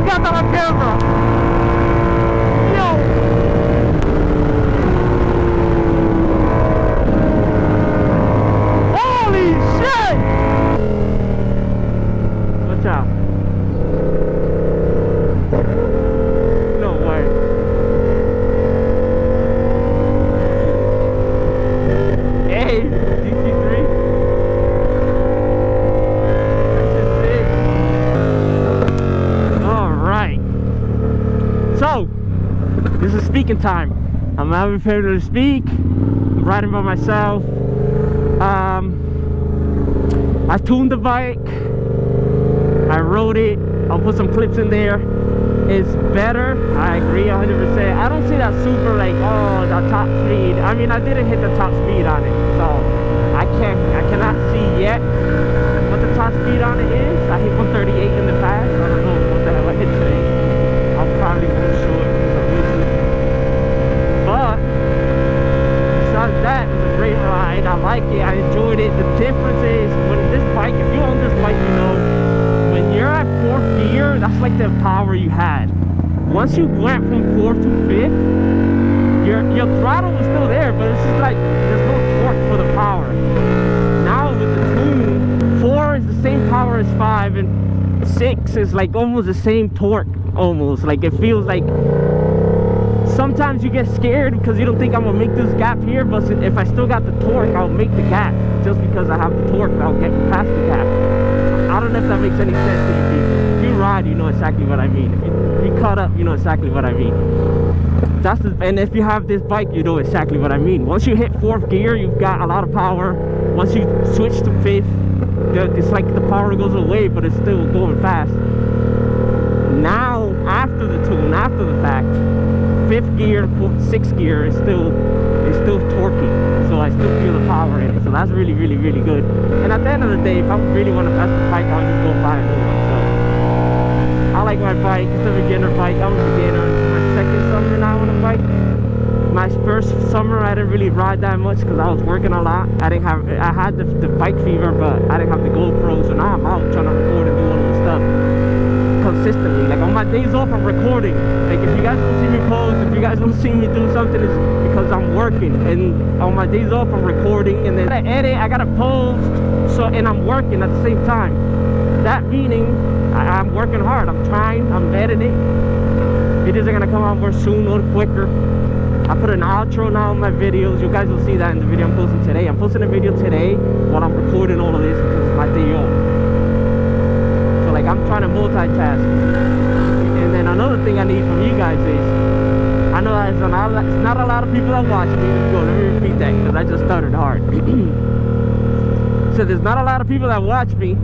you got that on camera? Yo! Holy shit! Watch out. No way. Hey, DC3. Alright. So, this is speaking time. I'm having failure to speak. I'm riding by myself. I tuned the bike. I rode it. I'll put some clips in there. It's better. I agree 100%. I don't see that super like, oh, the top speed. I mean, I didn't hit the top speed on it, so I cannot see yet what the top speed on it is. I hit 138 in the past. I don't know what the hell I hit today. I'll probably go short. But besides that, it was a great ride. I like it. I enjoyed it. The difference is when this bike, if you own this bike, you know, when you're at 4th gear, that's like the power you had. Once you went from 4th to 5th, your throttle was still there, but it's just like there's no torque for the power. Now with the tune, 4 is the same power as 5, and 6 is like almost the same torque. Almost like it feels like sometimes you get scared because you don't think I'm gonna make this gap here, but if I still got the torque, I'll make the gap. Just because I have the torque, I'll get past the gap. I don't know if that makes any sense to you people. If you ride, you know exactly what I mean. If you caught up, you know exactly what I mean. And if you have this bike, you know exactly what I mean. Once you hit 4th gear, you've got a lot of power. Once you switch to 5th, it's like the power goes away, but it's still going fast. Now, after the tune, after the fact, 5th gear, 6th gear is still torquey, so I still feel the power in it. So that's really, really, really good. And at the end of the day, if I really want to test the bike, I'll just go buy a new one. So I like my bike. It's a beginner bike. I'm a beginner. It's my 2nd summer now on a bike. My first summer, I didn't really ride that much because I was working a lot. I had the bike fever, but I didn't have the GoPro. So now I'm out trying to record and do all of this stuff consistently. Like on my days off, I'm recording. Like if you guys don't see me post, if you guys don't see me do something, it's because I'm working. And on my days off, I'm recording, and then I edit, I gotta post, so, and I'm working at the same time. That meaning I'm working hard. I'm trying, I'm editing. Videos are gonna come out more soon, a little quicker. I put an outro now on my videos. You guys will see that in the video I'm posting today. I'm posting a video today while I'm recording all of this because it's my day off. Like I'm trying to multitask. And then another thing I need from you guys is, I know it's not a lot of people that watch me. Let me repeat that because I just stuttered hard. So there's not a lot of people that watch me,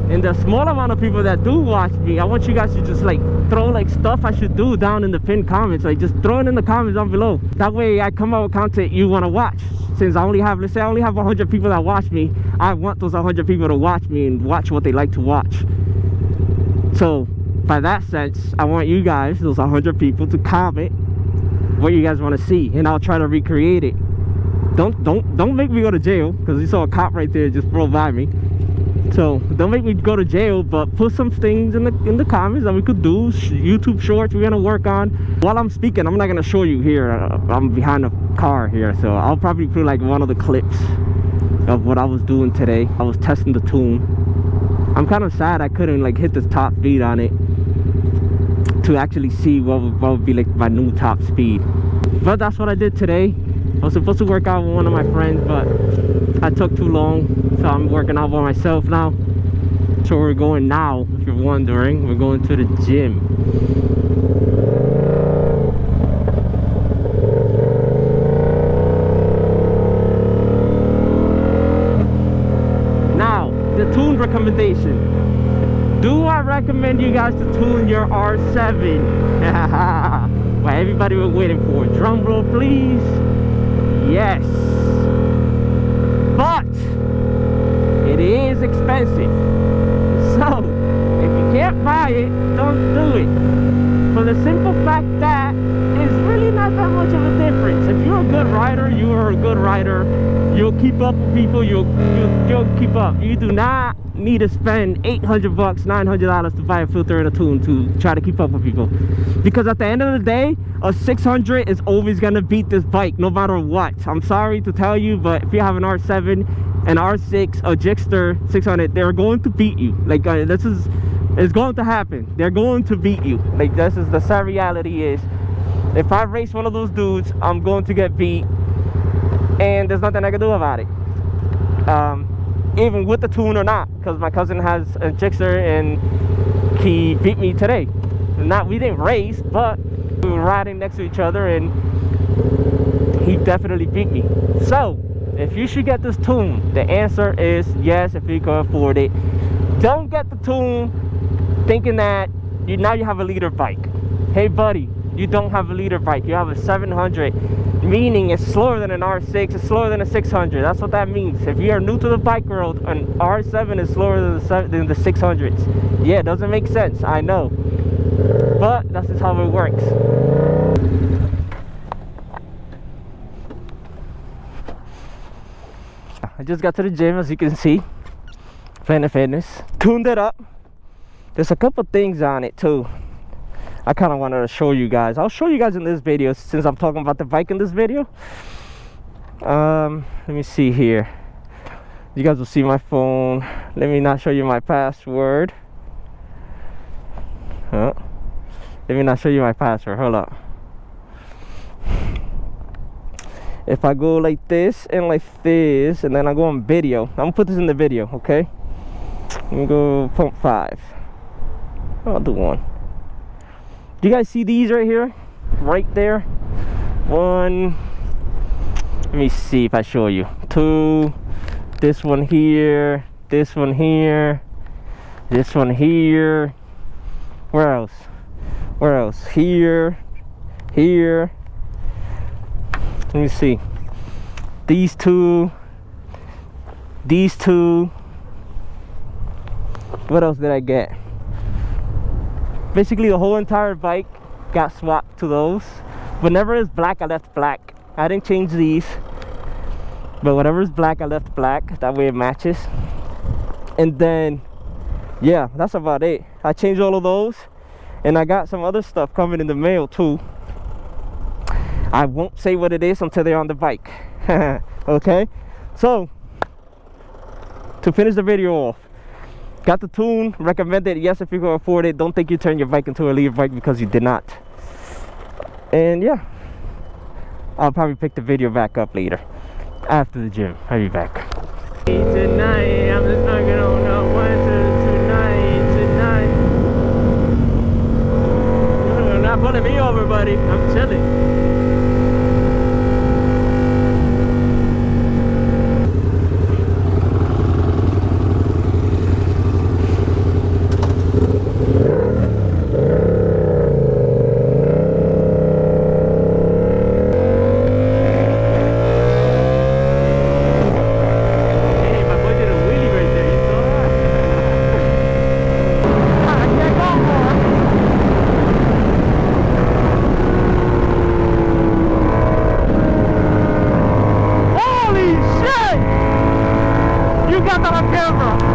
and the small amount of people that do watch me, I want you guys to just like throw like stuff I should do down in the pinned comments. Like just throw it in the comments down below. That way I come out with content you want to watch. Since I only have, let's say I only have 100 people that watch me, I want those 100 people to watch me and watch what they like to watch. So by that sense, I want you guys, those 100 people, to comment what you guys want to see, and I'll try to recreate it. Don't make me go to jail, because you saw a cop right there just roll by me. So don't make me go to jail, but put some things in the comments that we could do. YouTube shorts we're gonna work on. While I'm speaking, I'm not gonna show you here. I'm behind a car here, so I'll probably put like one of the clips of what I was doing today. I was testing the tune. I'm kind of sad I couldn't like hit the top speed on it to actually see what would be like my new top speed. But that's what I did today. I was supposed to work out with one of my friends, but I took too long, so I'm working out by myself now. So we're going now, if you're wondering, we're going to the gym. Now, the tune recommendation. Do I recommend you guys to tune your R7? What everybody was waiting for. Drum roll, please. Yes. But it is expensive. So if you can't buy it, don't do it. For the simple fact that it's really not that much of a difference. If you're a good rider, you are a good rider. You'll keep up with people. You'll keep up. You do not me to spend $800, $900 to buy a filter and a tune to try to keep up with people. Because at the end of the day, a 600 is always gonna beat this bike no matter what. I'm sorry to tell you, but if you have an R7, an R6, a Gixxer 600, they're going to beat you. Like it's going to happen. They're going to beat you. Like this is the sad reality is, if I race one of those dudes, I'm going to get beat, and there's nothing I can do about it. Even with the tune or not, because my cousin has a Gixxer and he beat me today. We didn't race, but we were riding next to each other and he definitely beat me. So if you should get this tune, the answer is yes, if you can afford it. Don't get the tune thinking that now you have a leader bike. Hey buddy, you don't have a leader bike, you have a 700, meaning it's slower than an R6, it's slower than a 600. That's what that means. If you are new to the bike world, an R7 is slower than the 600s. Yeah, it doesn't make sense, I know, but that's just how it works. I just got to the gym, as you can see, Planet Fitness, tuned it up. There's a couple things on it too I kind of wanted to show you guys. I'll show you guys in this video since I'm talking about the bike in this video. Let me see here. You guys will see my phone. Let me not show you my password. Let me not show you my password. Hold up. If I go like this and like this, and then I go on video, I'm gonna put this in the video, okay? Let me go 0.5. I'll do one. Do you guys see these right here? Right there. One. Let me see if I show you. Two. This one here. This one here. This one here. Where else? Where else? Here. Here. Let me see. These two. These two. What else did I get? Basically the whole entire bike got swapped to those. Whenever it's black, I left black. I didn't change these, but whatever is black, I left black. That way it matches. And then yeah, that's about it. I changed all of those, and I got some other stuff coming in the mail too. I won't say what it is until they're on the bike. Okay, so to finish the video off, got the tune, recommended, yes, if you can afford it. Don't think you turn your bike into a leader bike, because you did not. And yeah, I'll probably pick the video back up later after the gym. I'll be back. Tonight, I'm just not gonna know what tonight. You're not pulling me over, buddy. I'm chilling. Got that on camera.